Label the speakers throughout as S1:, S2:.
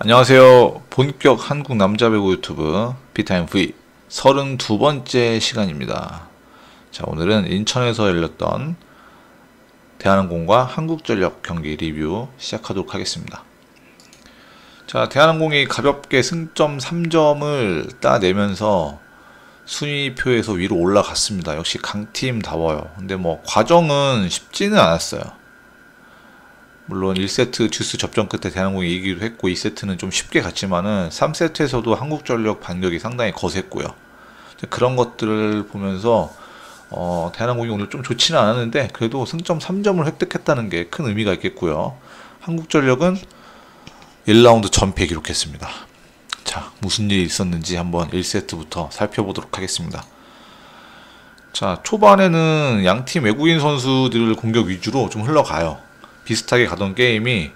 S1: 안녕하세요. 본격 한국 남자 배구 유튜브 비타임 V 32번째 시간입니다. 자, 오늘은 인천에서 열렸던 대한항공과 한국전력 경기 리뷰 시작하도록 하겠습니다. 자, 대한항공이 가볍게 승점 3점을 따내면서 순위표에서 위로 올라갔습니다. 역시 강팀다워요. 근데 뭐 과정은 쉽지는 않았어요. 물론 1세트 듀스 접전 끝에 대한항공이 이기기도 했고 2세트는 좀 쉽게 갔지만은 3세트에서도 한국전력 반격이 상당히 거셌고요. 그런 것들을 보면서 대한항공이 오늘 좀 좋지는 않았는데 그래도 승점 3점을 획득했다는 게 큰 의미가 있겠고요. 한국전력은 1라운드 전패 기록했습니다. 자, 무슨 일이 있었는지 한번 1세트부터 살펴보도록 하겠습니다. 자, 초반에는 양팀 외국인 선수들 공격 위주로 좀 흘러가요. 비슷하게 가던 게임이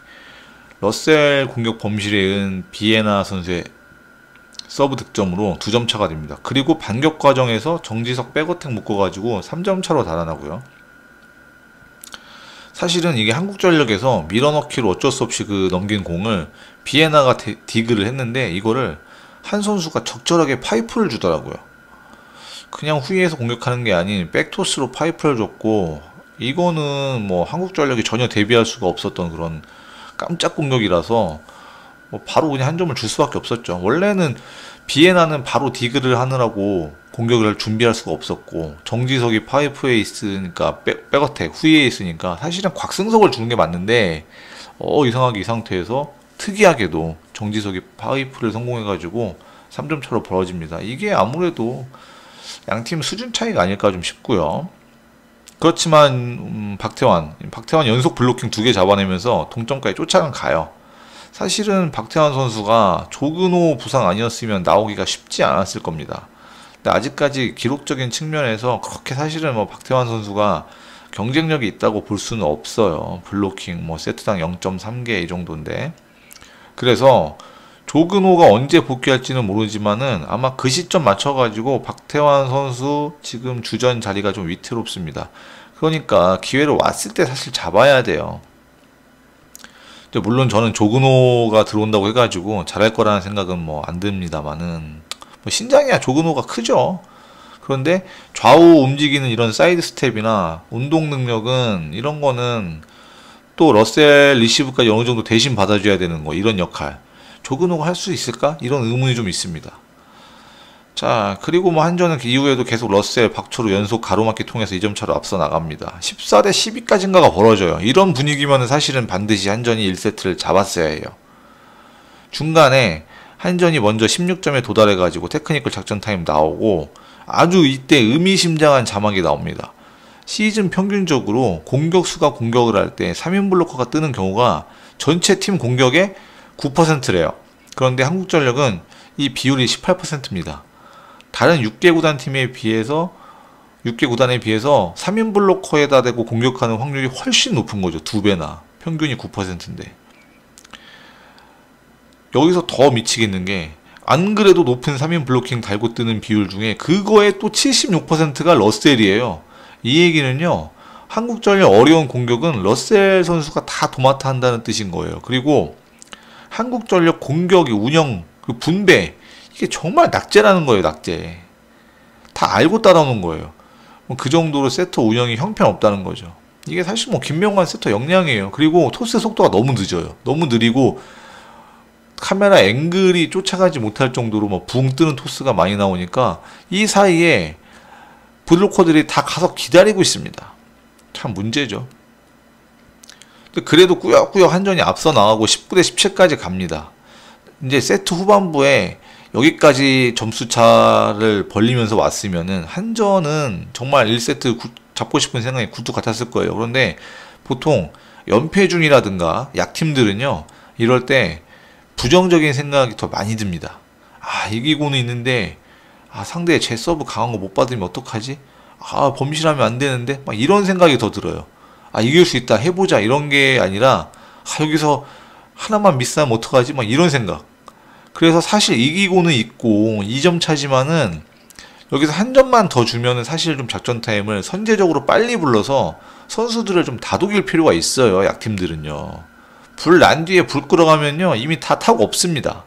S1: 러셀 공격 범실에 의한 비에나 선수의 서브 득점으로 2점 차가 됩니다. 그리고 반격 과정에서 정지석 백어택 묶어가지고 3점 차로 달아나고요. 사실은 이게 한국전력에서 밀어넣기로 어쩔 수 없이 넘긴 공을 비에나가 디그를 했는데 이거를 한 선수가 적절하게 파이프를 주더라고요. 그냥 후위에서 공격하는 게 아닌 백토스로 파이프를 줬고, 이거는 뭐 한국전력이 전혀 대비할 수가 없었던 그런 깜짝 공격이라서 뭐 바로 그냥 한 점을 줄 수밖에 없었죠. 원래는 비에나는 바로 디그를 하느라고 공격을 준비할 수가 없었고, 정지석이 파이프에 있으니까 백어택 후위에 있으니까 사실은 곽승석을 주는 게 맞는데 이상하게 이 상태에서 특이하게도 정지석이 파이프를 성공해가지고 3점 차로 벌어집니다. 이게 아무래도 양팀 수준 차이가 아닐까 좀 싶고요. 그렇지만 박태환 연속 블로킹 2개 잡아내면서 동점까지 쫓아가요. 사실은 박태환 선수가 조근호 부상 아니었으면 나오기가 쉽지 않았을 겁니다. 근데 아직까지 기록적인 측면에서 그렇게 사실은 뭐 박태환 선수가 경쟁력이 있다고 볼 수는 없어요. 블로킹 뭐 세트당 0.3개 이 정도인데, 그래서 조근호가 언제 복귀할지는 모르지만은 아마 그 시점 맞춰가지고 박태환 선수 지금 주전 자리가 좀 위태롭습니다. 그러니까 기회로 왔을 때 사실 잡아야 돼요. 물론 저는 조근호가 들어온다고 해가지고 잘할 거라는 생각은 뭐 안 듭니다만은, 뭐 신장이야 조근호가 크죠. 그런데 좌우 움직이는 이런 사이드 스텝이나 운동 능력은, 이런 거는 또 러셀 리시브까지 어느 정도 대신 받아줘야 되는 거, 이런 역할 조근호가 할 수 있을까? 이런 의문이 좀 있습니다. 자, 그리고 뭐 한전은 이후에도 계속 러셀, 박철우 연속 가로막기 통해서 2점 차로 앞서 나갑니다. 14대 12까지인가가 벌어져요. 이런 분위기면 사실은 반드시 한전이 1세트를 잡았어야 해요. 중간에 한전이 먼저 16점에 도달해가지고 테크니컬 작전 타임 나오고, 아주 이때 의미심장한 자막이 나옵니다. 시즌 평균적으로 공격수가 공격을 할 때 3인 블로커가 뜨는 경우가 전체 팀 공격의 9%래요. 그런데 한국전력은 이 비율이 18%입니다. 다른 6개 구단 팀에 비해서 6개 구단에 비해서 3인 블로커에다 대고 공격하는 확률이 훨씬 높은 거죠. 2배나. 평균이 9%인데. 여기서 더 미치겠는 게, 안 그래도 높은 3인 블로킹 달고 뜨는 비율 중에 그거의 또 76%가 러셀이에요. 이 얘기는요, 한국전력 어려운 공격은 러셀 선수가 다 도맡아 한다는 뜻인 거예요. 그리고 한국전력 공격의 운영, 그 분배, 이게 정말 낙제라는 거예요. 낙제. 다 알고 따라오는 거예요. 그 정도로 세터 운영이 형편없다는 거죠. 이게 사실 뭐 김명관 세터 역량이에요. 그리고 토스 속도가 너무 늦어요. 너무 느리고 카메라 앵글이 쫓아가지 못할 정도로 뭐 붕 뜨는 토스가 많이 나오니까 이 사이에 블로커들이 다 가서 기다리고 있습니다. 참 문제죠. 그래도 꾸역꾸역 한전이 앞서 나가고 19대 17까지 갑니다. 이제 세트 후반부에 여기까지 점수차를 벌리면서 왔으면은 한전은 정말 1세트 잡고 싶은 생각이 굴뚝 같았을 거예요. 그런데 보통 연패 중이라든가 약팀들은요, 이럴 때 부정적인 생각이 더 많이 듭니다. 아, 이기고는 있는데 상대 제 서브 강한 거 못 받으면 어떡하지? 범실하면 안 되는데, 막 이런 생각이 더 들어요. 이길 수 있다, 해보자, 이런 게 아니라 여기서 하나만 미스하면 어떡하지? 막 이런 생각. 그래서 사실 이기고는 있고 2점 차지만은 여기서 한 점만 더 주면은 사실 좀 작전 타임을 선제적으로 빨리 불러서 선수들을 좀 다독일 필요가 있어요. 약팀들은요. 불 난 뒤에 불 끌어가면요 이미 다 타고 없습니다.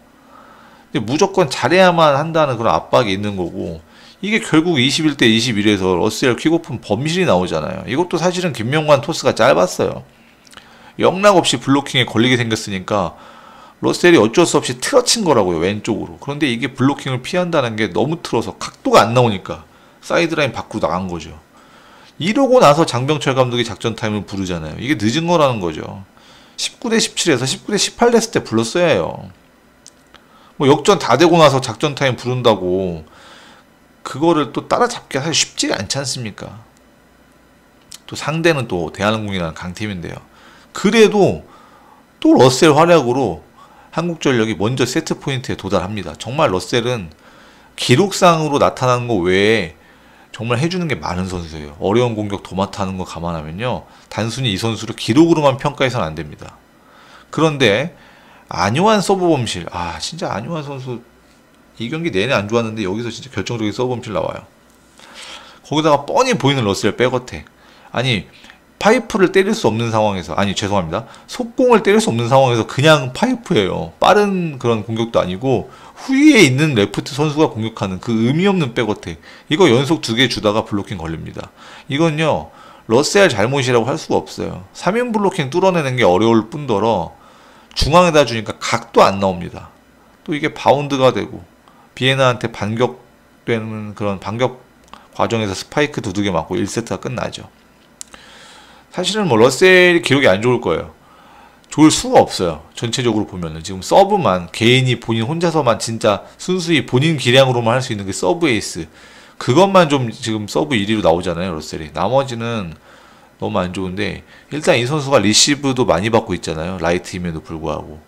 S1: 무조건 잘해야만 한다는 그런 압박이 있는 거고, 이게 결국 21대 21에서 러셀 퀵오픈 범실이 나오잖아요. 이것도 사실은 김명관 토스가 짧았어요. 영락 없이 블로킹에 걸리게 생겼으니까 러셀이 어쩔 수 없이 틀어친 거라고요, 왼쪽으로. 그런데 이게 블로킹을 피한다는 게 너무 틀어서 각도가 안 나오니까 사이드라인 밖으로 나간 거죠. 이러고 나서 장병철 감독이 작전 타임을 부르잖아요. 이게 늦은 거라는 거죠. 19대 17에서 19대 18 됐을 때 불렀어야 해요. 뭐 역전 다 되고 나서 작전 타임 부른다고 그거를 또 따라잡기가 사실 쉽지가 않지 않습니까? 또 상대는 또 대한항공이라는 강팀인데요. 그래도 또 러셀 활약으로 한국전력이 먼저 세트 포인트에 도달합니다. 정말 러셀은 기록상으로 나타나는 거 외에 정말 해주는 게 많은 선수예요. 어려운 공격 도맡아 하는 거 감안하면요, 단순히 이 선수를 기록으로만 평가해서는 안 됩니다. 그런데 안요한 서브 범실, 진짜 안요한 선수 이 경기 내내 안 좋았는데 여기서 진짜 결정적인 서브 범실 나와요. 거기다가 뻔히 보이는 러셀 백어택. 아니 파이프를 때릴 수 없는 상황에서, 죄송합니다, 속공을 때릴 수 없는 상황에서 그냥 파이프예요. 빠른 그런 공격도 아니고 후위에 있는 레프트 선수가 공격하는 그 의미 없는 백어택, 이거 연속 2개 주다가 블로킹 걸립니다. 이건요 러셀 잘못이라고 할 수가 없어요. 3인 블로킹 뚫어내는 게 어려울 뿐더러 중앙에다 주니까 각도 안 나옵니다. 또 이게 바운드가 되고 비에나한테 반격되는 그런 반격 과정에서 스파이크 두둑이 맞고 1세트가 끝나죠. 사실은 뭐 러셀이 기록이 안 좋을 거예요. 좋을 수가 없어요. 전체적으로 보면은 지금 서브만 개인이 본인 혼자서만 진짜 순수히 본인 기량으로만 할 수 있는 게 서브 에이스, 그것만 좀 지금 서브 1위로 나오잖아요 러셀이. 나머지는 너무 안 좋은데, 일단 이 선수가 리시브도 많이 받고 있잖아요. 라이트임에도 불구하고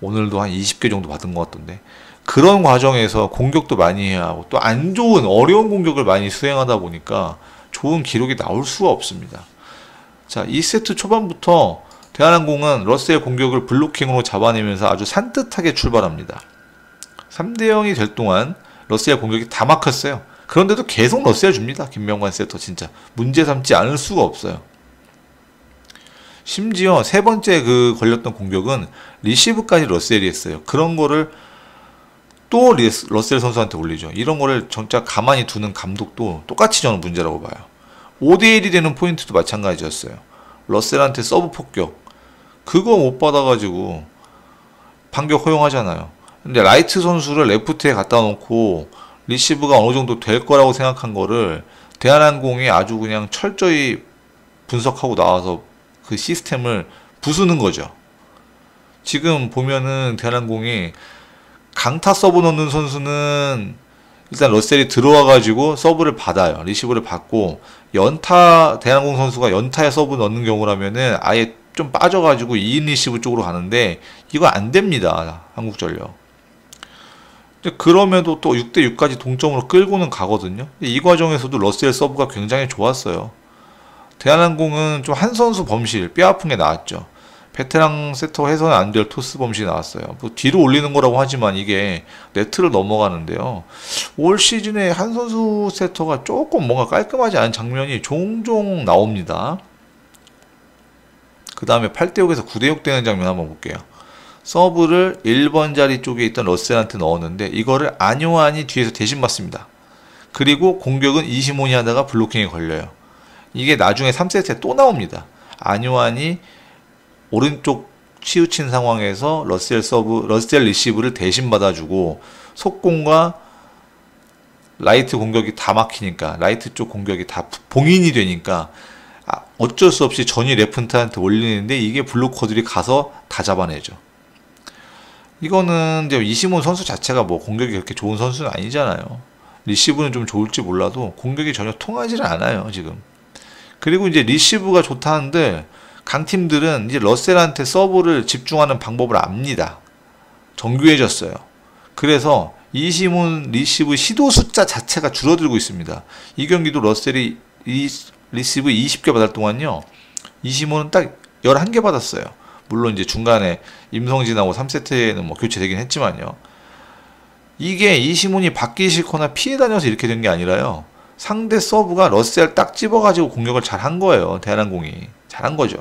S1: 오늘도 한 20개 정도 받은 것 같던데, 그런 과정에서 공격도 많이 해야 하고 또 안 좋은 어려운 공격을 많이 수행하다 보니까 좋은 기록이 나올 수가 없습니다. 자, 2세트 초반부터 대한항공은 러셀 공격을 블로킹으로 잡아내면서 아주 산뜻하게 출발합니다. 3대 0이 될 동안 러셀 공격이 다 막혔어요. 그런데도 계속 러셀 줍니다. 김명관 세터 진짜 문제 삼지 않을 수가 없어요. 심지어 세 번째 그 걸렸던 공격은 리시브까지 러셀이 했어요. 그런 거를 또 러셀 선수한테 올리죠. 이런 거를 진짜 가만히 두는 감독도 똑같이 저는 문제라고 봐요. 5대1이 되는 포인트도 마찬가지였어요. 러셀한테 서브 폭격, 그거 못 받아가지고 반격 허용하잖아요. 근데 라이트 선수를 레프트에 갖다 놓고 리시브가 어느 정도 될 거라고 생각한 거를 대한항공이 아주 그냥 철저히 분석하고 나와서 그 시스템을 부수는 거죠. 지금 보면은 대한항공이 강타 서브 넣는 선수는 일단 러셀이 들어와가지고 서브를 받아요. 리시브를 받고, 연타, 대한항공 선수가 연타에 서브 넣는 경우라면은 아예 좀 빠져가지고 2인 리시브 쪽으로 가는데 이거 안 됩니다. 한국전력. 그럼에도 또 6대6까지 동점으로 끌고는 가거든요. 이 과정에서도 러셀 서브가 굉장히 좋았어요. 대한항공은 좀 한 선수 범실, 뼈아픈 게 나왔죠. 베테랑 세터 해서는 안 될 토스 범실이 나왔어요. 뭐 뒤로 올리는 거라고 하지만 이게 네트를 넘어가는데요. 올 시즌에 한 선수 세터가 조금 뭔가 깔끔하지 않은 장면이 종종 나옵니다. 그 다음에 8대6에서 9대6 되는 장면 한번 볼게요. 서브를 1번 자리 쪽에 있던 러셀한테 넣었는데 이거를 안요한이 뒤에서 대신 받습니다. 그리고 공격은 이시몬이 하다가 블로킹에 걸려요. 이게 나중에 3세트에 또 나옵니다. 안요한이 오른쪽 치우친 상황에서 러셀 리시브를 대신 받아주고 속공과 라이트 공격이 다 막히니까, 라이트 쪽 공격이 다 봉인이 되니까 어쩔 수 없이 전위 레프트한테 올리는데 이게 블로커들이 가서 다 잡아내죠. 이거는 이제 이시몬 선수 자체가 뭐 공격이 그렇게 좋은 선수는 아니잖아요. 리시브는 좀 좋을지 몰라도 공격이 전혀 통하지는 않아요 지금. 그리고 이제 리시브가 좋다는데 강팀들은 이제 러셀한테 서브를 집중하는 방법을 압니다. 정교해졌어요. 그래서 이시몬 리시브 시도 숫자 자체가 줄어들고 있습니다. 이 경기도 러셀이 리시브 20개 받을 동안요, 이시몬은 딱 11개 받았어요. 물론 이제 중간에 임성진하고 3세트에는 뭐 교체되긴 했지만요. 이게 이시몬이 받기 싫거나 피해 다녀서 이렇게 된 게 아니라요, 상대 서브가 러셀 딱 집어가지고 공격을 잘 한 거예요. 대한항공이 잘한 거죠.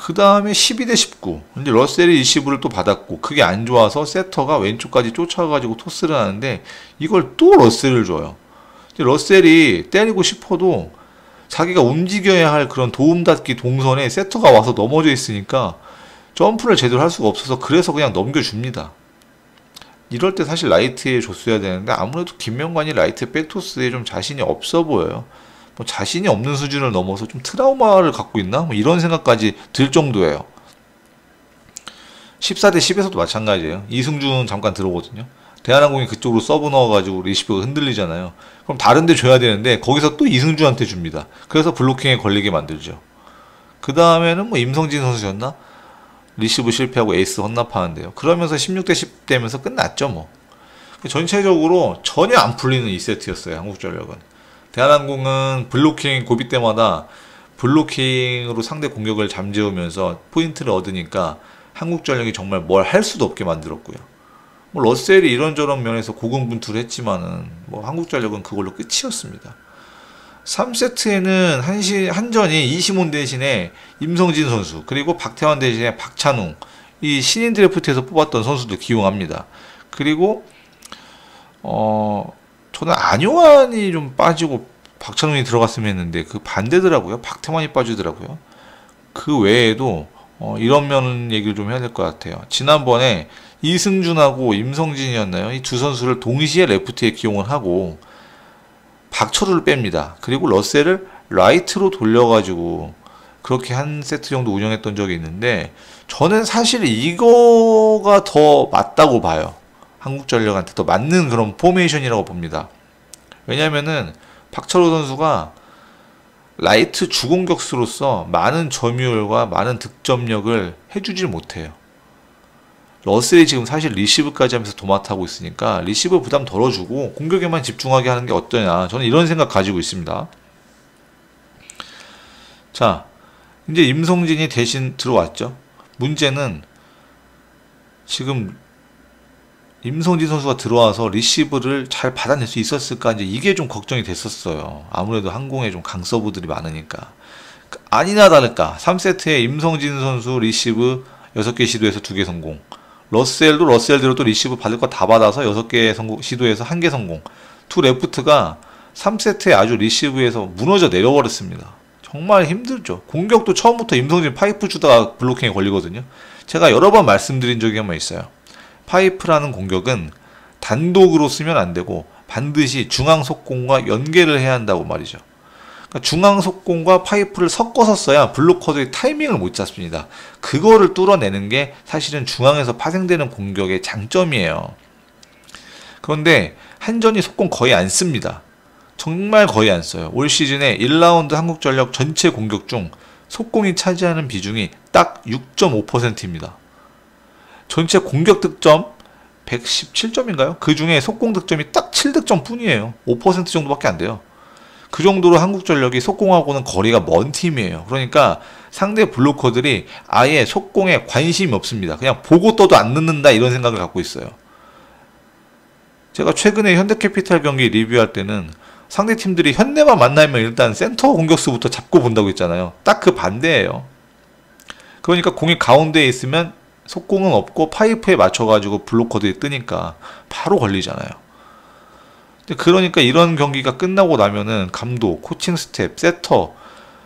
S1: 그 다음에 12대 19. 근데 러셀이 리시브를 또 받았고, 그게 안 좋아서 세터가 왼쪽까지 쫓아가지고 토스를 하는데, 이걸 또 러셀을 줘요. 러셀이 때리고 싶어도 자기가 움직여야 할 그런 도움닫기 동선에 세터가 와서 넘어져 있으니까 점프를 제대로 할 수가 없어서 그래서 그냥 넘겨줍니다. 이럴 때 사실 라이트에 줬어야 되는데 아무래도 김명관이 라이트 백토스에 좀 자신이 없어 보여요. 뭐 자신이 없는 수준을 넘어서 좀 트라우마를 갖고 있나? 뭐 이런 생각까지 들 정도예요. 14대 10에서도 마찬가지예요. 이승준 잠깐 들어오거든요. 대한항공이 그쪽으로 서브 넣어가지고 리시브가 흔들리잖아요. 그럼 다른 데 줘야 되는데 거기서 또 이승준한테 줍니다. 그래서 블로킹에 걸리게 만들죠. 그 다음에는 뭐 임성진 선수였나? 리시브 실패하고 에이스 헌납하는데요. 그러면서 16대 10 되면서 끝났죠 뭐. 전체적으로 전혀 안 풀리는 2세트였어요. 한국전력은. 대한항공은 블로킹 고비 때마다 블로킹으로 상대 공격을 잠재우면서 포인트를 얻으니까 한국전력이 정말 뭘 할 수도 없게 만들었고요. 뭐 러셀이 이런저런 면에서 고군분투를 했지만은 뭐 한국전력은 그걸로 끝이었습니다. 3세트에는 한전이 이시몬 대신에 임성진 선수, 그리고 박태환 대신에 박찬웅, 이 신인 드래프트에서 뽑았던 선수들 기용합니다. 그리고 저는 안요한이 좀 빠지고 박찬웅이 들어갔으면 했는데 그 반대더라고요. 박태환이 빠지더라고요. 그 외에도 이런 면 얘기를 좀 해야 될 것 같아요. 지난번에 이승준하고 임성진이었나요? 이 두 선수를 동시에 레프트에 기용을 하고 박철우를 뺍니다. 그리고 러셀을 라이트로 돌려가지고 그렇게 한 세트 정도 운영했던 적이 있는데 저는 사실 이거가 더 맞다고 봐요. 한국전력한테 더 맞는 그런 포메이션이라고 봅니다. 왜냐면은 박철우 선수가 라이트 주공격수로서 많은 점유율과 많은 득점력을 해주질 못해요. 러셀이 지금 사실 리시브까지 하면서 도맡아하고 있으니까 리시브 부담 덜어주고 공격에만 집중하게 하는 게 어떠냐, 저는 이런 생각 가지고 있습니다. 자, 이제 임성진이 대신 들어왔죠. 문제는 지금 임성진 선수가 들어와서 리시브를 잘 받아낼 수 있었을까, 이제 이게 좀 걱정이 됐었어요. 아무래도 항공에 좀 강서부들이 많으니까. 아니나 다를까 3세트에 임성진 선수 리시브 6개 시도에서 2개 성공, 러셀도 러셀대로 또 리시브 받을 거 다 받아서 6개 시도에서 1개 성공. 투 레프트가 3세트에 아주 리시브에서 무너져 내려버렸습니다. 정말 힘들죠. 공격도 처음부터 임성진 파이프 주다가 블로킹에 걸리거든요. 제가 여러 번 말씀드린 적이 한 번 있어요. 파이프라는 공격은 단독으로 쓰면 안 되고 반드시 중앙 속공과 연계를 해야 한다고 말이죠. 그러니까 중앙 속공과 파이프를 섞어서 써야 블로커들이 타이밍을 못 잡습니다. 그거를 뚫어내는 게 사실은 중앙에서 파생되는 공격의 장점이에요. 그런데 한전이 속공 거의 안 씁니다. 정말 거의 안 써요. 올 시즌에 1라운드 한국전력 전체 공격 중 속공이 차지하는 비중이 딱 6.5%입니다. 전체 공격 득점 117점인가요? 그 중에 속공 득점이 딱 7득점 뿐이에요. 5% 정도밖에 안 돼요. 그 정도로 한국전력이 속공하고는 거리가 먼 팀이에요. 그러니까 상대 블로커들이 아예 속공에 관심이 없습니다. 그냥 보고 떠도 안 넣는다, 이런 생각을 갖고 있어요. 제가 최근에 현대캐피탈 경기 리뷰할 때는 상대 팀들이 현대만 만나면 일단 센터 공격수부터 잡고 본다고 했잖아요. 딱 그 반대예요. 그러니까 공이 가운데에 있으면 속공은 없고 파이프에 맞춰가지고 블로커들이 뜨니까 바로 걸리잖아요. 그러니까 이런 경기가 끝나고 나면은 감독, 코칭 스텝, 세터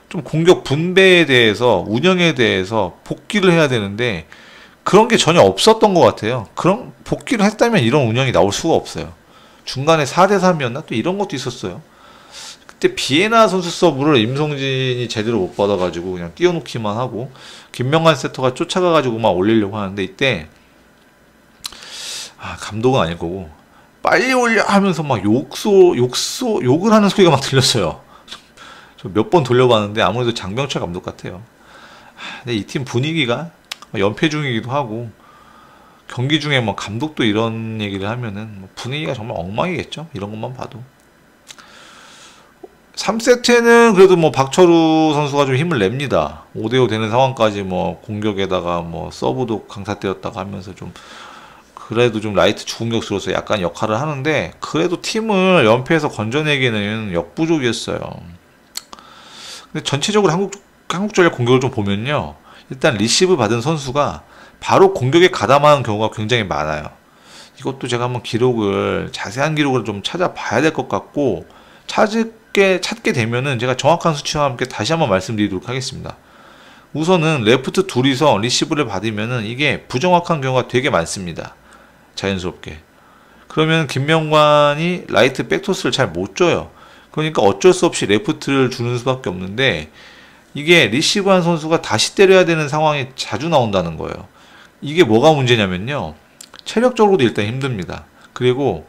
S1: 좀 공격 분배에 대해서, 운영에 대해서 복귀를 해야 되는데 그런 게 전혀 없었던 것 같아요. 그런 복귀를 했다면 이런 운영이 나올 수가 없어요. 중간에 4대 3이었나? 또 이런 것도 있었어요. 그때 비에나 선수 서브를 임성진이 제대로 못 받아가지고 그냥 띄워놓기만 하고 김명관 세터가 쫓아가가지고 막 올리려고 하는데 이때 감독은 아닐 거고 빨리 올려 하면서 막 욕을 하는 소리가 막 들렸어요. 저 몇 번 돌려봤는데 아무래도 장병철 감독 같아요. 근데 이 팀 분위기가 연패 중이기도 하고 경기 중에 뭐 감독도 이런 얘기를 하면은 분위기가 정말 엉망이겠죠. 이런 것만 봐도. 3세트에는 그래도 뭐 박철우 선수가 좀 힘을 냅니다. 5대5 되는 상황까지 뭐 공격에다가 뭐 서브도 강타되었다고 하면서 좀 그래도 좀 라이트 주공격수로서 약간 역할을 하는데 그래도 팀을 연패에서 건져내기는 역부족이었어요. 근데 전체적으로 한국전력 공격을 좀 보면요, 일단 리시브 받은 선수가 바로 공격에 가담하는 경우가 굉장히 많아요. 이것도 제가 한번 기록을, 자세한 기록을 좀 찾아봐야 될 것 같고, 찾게 되면은 제가 정확한 수치와 함께 다시 한번 말씀드리도록 하겠습니다. 우선은 레프트 둘이서 리시브를 받으면은 이게 부정확한 경우가 되게 많습니다. 자연스럽게. 그러면 김명관이 라이트 백토스를 잘 못 줘요. 그러니까 어쩔 수 없이 레프트를 주는 수밖에 없는데, 이게 리시브한 선수가 다시 때려야 되는 상황이 자주 나온다는 거예요. 이게 뭐가 문제냐면요, 체력적으로도 일단 힘듭니다. 그리고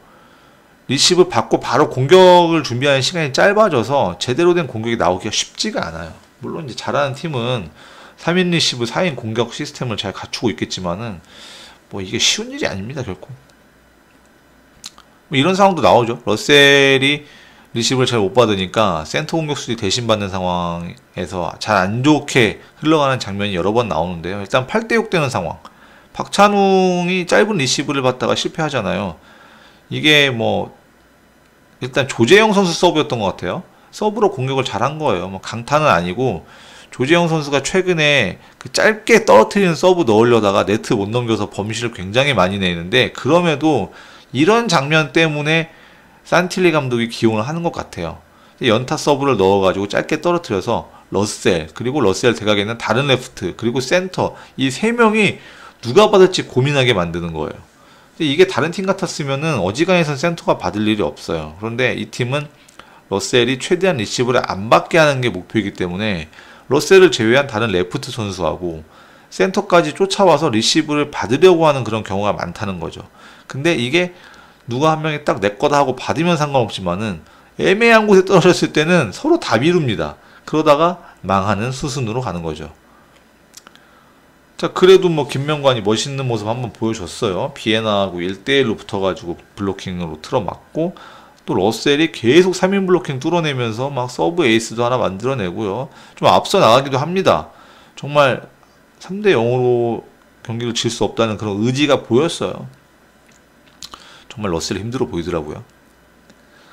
S1: 리시브 받고 바로 공격을 준비하는 시간이 짧아져서 제대로 된 공격이 나오기가 쉽지가 않아요. 물론 이제 잘하는 팀은 3인 리시브 4인 공격 시스템을 잘 갖추고 있겠지만은 뭐 이게 쉬운 일이 아닙니다, 결코. 뭐 이런 상황도 나오죠. 러셀이 리시브를 잘 못 받으니까 센터 공격수들이 대신 받는 상황에서 잘 안 좋게 흘러가는 장면이 여러 번 나오는데요. 일단 8대6 되는 상황. 박찬웅이 짧은 리시브를 받다가 실패하잖아요. 이게 뭐 일단 조재영 선수 서브였던 것 같아요. 서브로 공격을 잘한 거예요. 뭐 강타는 아니고, 조재영 선수가 최근에 그 짧게 떨어뜨리는 서브 넣으려다가 네트 못 넘겨서 범실을 굉장히 많이 내는데, 그럼에도 이런 장면 때문에 산틸리 감독이 기용을 하는 것 같아요. 연타 서브를 넣어가지고 짧게 떨어뜨려서 러셀, 그리고 러셀 대각에 있는 다른 레프트, 그리고 센터, 이 세 명이 누가 받을지 고민하게 만드는 거예요. 이게 다른 팀 같았으면은 어지간해서 센터가 받을 일이 없어요. 그런데 이 팀은 러셀이 최대한 리시브를 안 받게 하는 게 목표이기 때문에 러셀을 제외한 다른 레프트 선수하고 센터까지 쫓아와서 리시브를 받으려고 하는 그런 경우가 많다는 거죠. 근데 이게 누가 한 명이 딱 내 거다 하고 받으면 상관없지만은 애매한 곳에 떨어졌을 때는 서로 다 미룹니다. 그러다가 망하는 수순으로 가는 거죠. 자, 그래도 뭐 김명관이 멋있는 모습 한번 보여줬어요. 비에나하고 1대1로 붙어가지고 블로킹으로 틀어맞고, 또 러셀이 계속 3인 블로킹 뚫어내면서 막 서브 에이스도 하나 만들어내고요. 좀 앞서 나가기도 합니다. 정말 3대0으로 경기를 질 수 없다는 그런 의지가 보였어요. 정말 러셀이 힘들어 보이더라고요.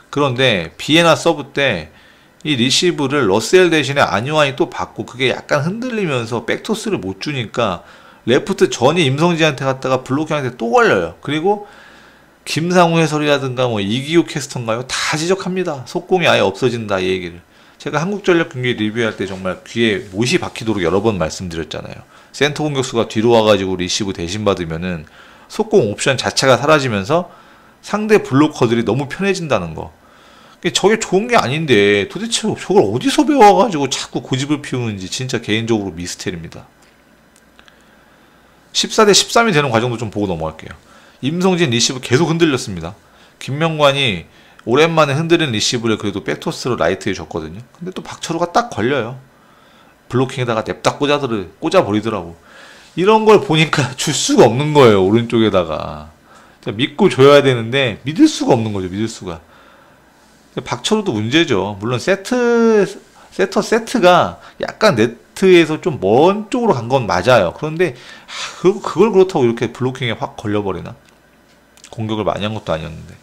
S1: 그런데 비에나 서브 때 이 리시브를 러셀 대신에 안유환이 또 받고, 그게 약간 흔들리면서 백토스를 못 주니까 레프트 전이 임성진한테 갔다가 블로킹한테 또 걸려요. 그리고 김상우 해설이라든가 뭐 이기호 캐스터인가요? 다 지적합니다. 속공이 아예 없어진다, 이 얘기를. 제가 한국전력 경기 리뷰할 때 정말 귀에 못이 박히도록 여러 번 말씀드렸잖아요. 센터 공격수가 뒤로 와가지고 리시브 대신 받으면은 속공 옵션 자체가 사라지면서 상대 블로커들이 너무 편해진다는 거. 저게 좋은 게 아닌데 도대체 저걸 어디서 배워가지고 자꾸 고집을 피우는지 진짜 개인적으로 미스테리입니다. 14대 13이 되는 과정도 좀 보고 넘어갈게요. 임성진 리시브 계속 흔들렸습니다. 김명관이 오랜만에 흔들린 리시브를 그래도 백토스로 라이트에 줬거든요. 근데 또 박철호가 딱 걸려요. 블로킹에다가 냅다 꽂아버리더라고. 이런 걸 보니까 줄 수가 없는 거예요. 오른쪽에다가 믿고 줘야 되는데 믿을 수가 없는 거죠. 믿을 수가. 박철호도 문제죠. 물론 세트가 약간 네트에서 좀 먼 쪽으로 간 건 맞아요. 그런데 그걸 그렇다고 이렇게 블로킹에 확 걸려버리나? 공격을 많이 한 것도 아니었는데.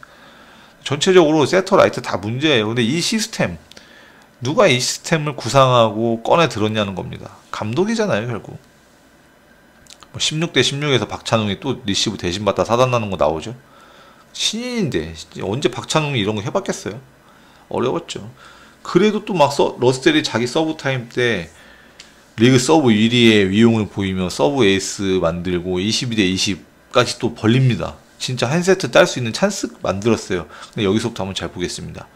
S1: 전체적으로 세터 라이트 다 문제예요. 근데 이 시스템, 누가 이 시스템을 구상하고 꺼내 들었냐는 겁니다. 감독이잖아요, 결국. 16대 16에서 박찬웅이 또 리시브 대신 받다 사단나는 거 나오죠. 신인인데 언제 박찬웅이 이런 거 해봤겠어요? 어려웠죠. 그래도 또 막 러셀이 자기 서브 타임 때 리그 서브 1위의 위용을 보이며 서브 에이스 만들고 22대 20까지 또 벌립니다. 진짜 한 세트 딸 수 있는 찬스 만들었어요. 근데 여기서부터 한번 잘 보겠습니다.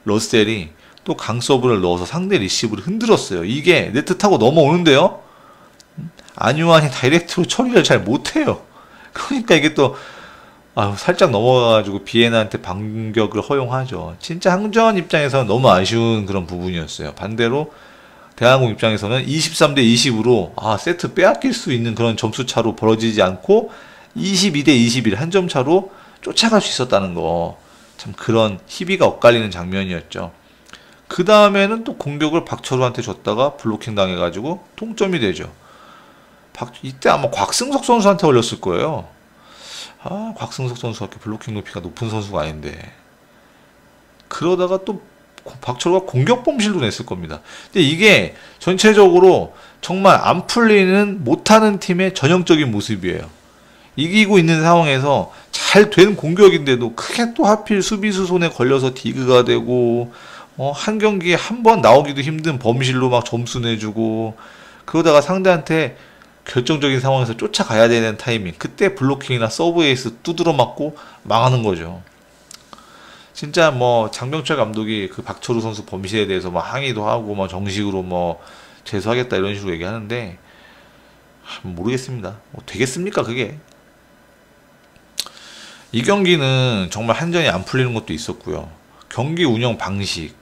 S1: 러셀이 또 강서브를 넣어서 상대 리시브를 흔들었어요. 이게 네트 타고 넘어오는데요. 안유환이 다이렉트로 처리를 잘 못해요. 그러니까 이게 또 살짝 넘어가가지고 비에나한테 반격을 허용하죠. 진짜 항저원 입장에서는 너무 아쉬운 그런 부분이었어요. 반대로 대한항공 입장에서는 23대 20으로 세트 빼앗길 수 있는 그런 점수차로 벌어지지 않고 22대 21 한 점 차로 쫓아갈 수 있었다는 거, 참 그런 희비가 엇갈리는 장면이었죠. 그 다음에는 또 공격을 박철우한테 줬다가 블로킹 당해가지고 동점이 되죠. 이때 아마 곽승석 선수한테 걸렸을 거예요. 곽승석 선수가 블로킹 높이가 높은 선수가 아닌데. 그러다가 또 박철호가 공격 범실도 냈을 겁니다. 근데 이게 전체적으로 정말 안 풀리는 못하는 팀의 전형적인 모습이에요. 이기고 있는 상황에서 잘 된 공격인데도 크게 또 하필 수비수 손에 걸려서 디그가 되고 한 경기에 한 번 나오기도 힘든 범실로 막 점수 내주고, 그러다가 상대한테 결정적인 상황에서 쫓아가야 되는 타이밍, 그때 블로킹이나 서브 에이스 두드러 맞고 망하는 거죠. 진짜 뭐 장병철 감독이 그 박철우 선수 범실에 대해서 뭐 항의도 하고 뭐 정식으로 뭐 제소하겠다 이런 식으로 얘기하는데 모르겠습니다. 뭐 되겠습니까 그게? 이 경기는 정말 한전이 안 풀리는 것도 있었고요. 경기 운영 방식,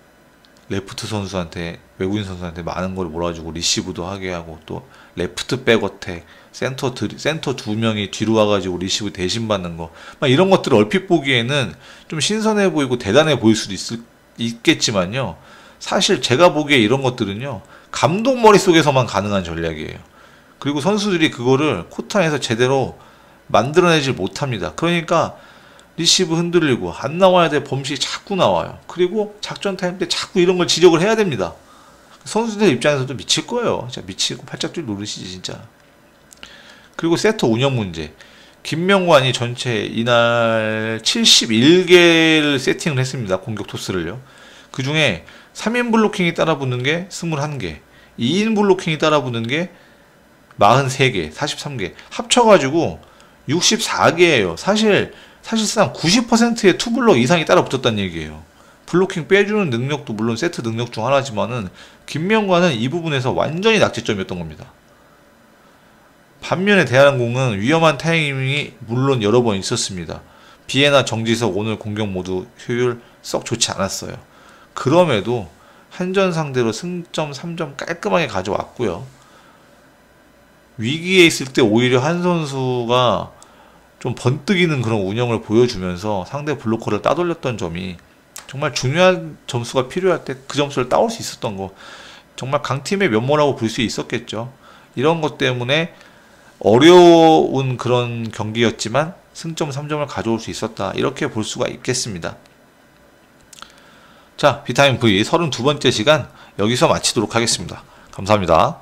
S1: 레프트 선수한테, 외국인 선수한테 많은 걸 몰아주고 리시브도 하게 하고, 또 레프트 백어택, 센터 두 명이 뒤로 와가지고 리시브 대신 받는 거, 막 이런 것들을 얼핏 보기에는 좀 신선해 보이고 대단해 보일 수도 있겠지만요. 사실 제가 보기에 이런 것들은요, 감독 머릿속에서만 가능한 전략이에요. 그리고 선수들이 그거를 코트 안에서 제대로 만들어내질 못합니다. 그러니까 리시브 흔들리고 안 나와야 될 범실이 자꾸 나와요. 그리고 작전 타임 때 자꾸 이런 걸 지적을 해야 됩니다. 선수들 입장에서도 미칠 거예요. 진짜 미치고 팔짝줄 노르시지 진짜. 그리고 세터 운영 문제. 김명관이 전체 이날 71개를 세팅을 했습니다. 공격 토스를요. 그 중에 3인 블로킹이 따라붙는 게 21개, 2인 블로킹이 따라붙는 게 43개, 43개. 합쳐가지고 64개예요. 사실상 90%의 투블럭 이상이 따라붙었다는 얘기예요. 블로킹 빼주는 능력도 물론 세트 능력 중 하나지만은 김명관은 이 부분에서 완전히 낙제점이었던 겁니다. 반면에 대한항공은 위험한 타이밍이 물론 여러 번 있었습니다. 비에나 정지석 오늘 공격 모두 효율 썩 좋지 않았어요. 그럼에도 한전 상대로 승점 3점 깔끔하게 가져왔고요. 위기에 있을 때 오히려 한 선수가 좀 번뜩이는 그런 운영을 보여주면서 상대 블로커를 따돌렸던 점이 정말 중요한 점수가 필요할 때 그 점수를 따올 수 있었던 거, 정말 강팀의 면모라고 볼 수 있었겠죠. 이런 것 때문에 어려운 그런 경기였지만 승점 3점을 가져올 수 있었다, 이렇게 볼 수가 있겠습니다. 자, 비타민 V 32번째 시간 여기서 마치도록 하겠습니다. 감사합니다.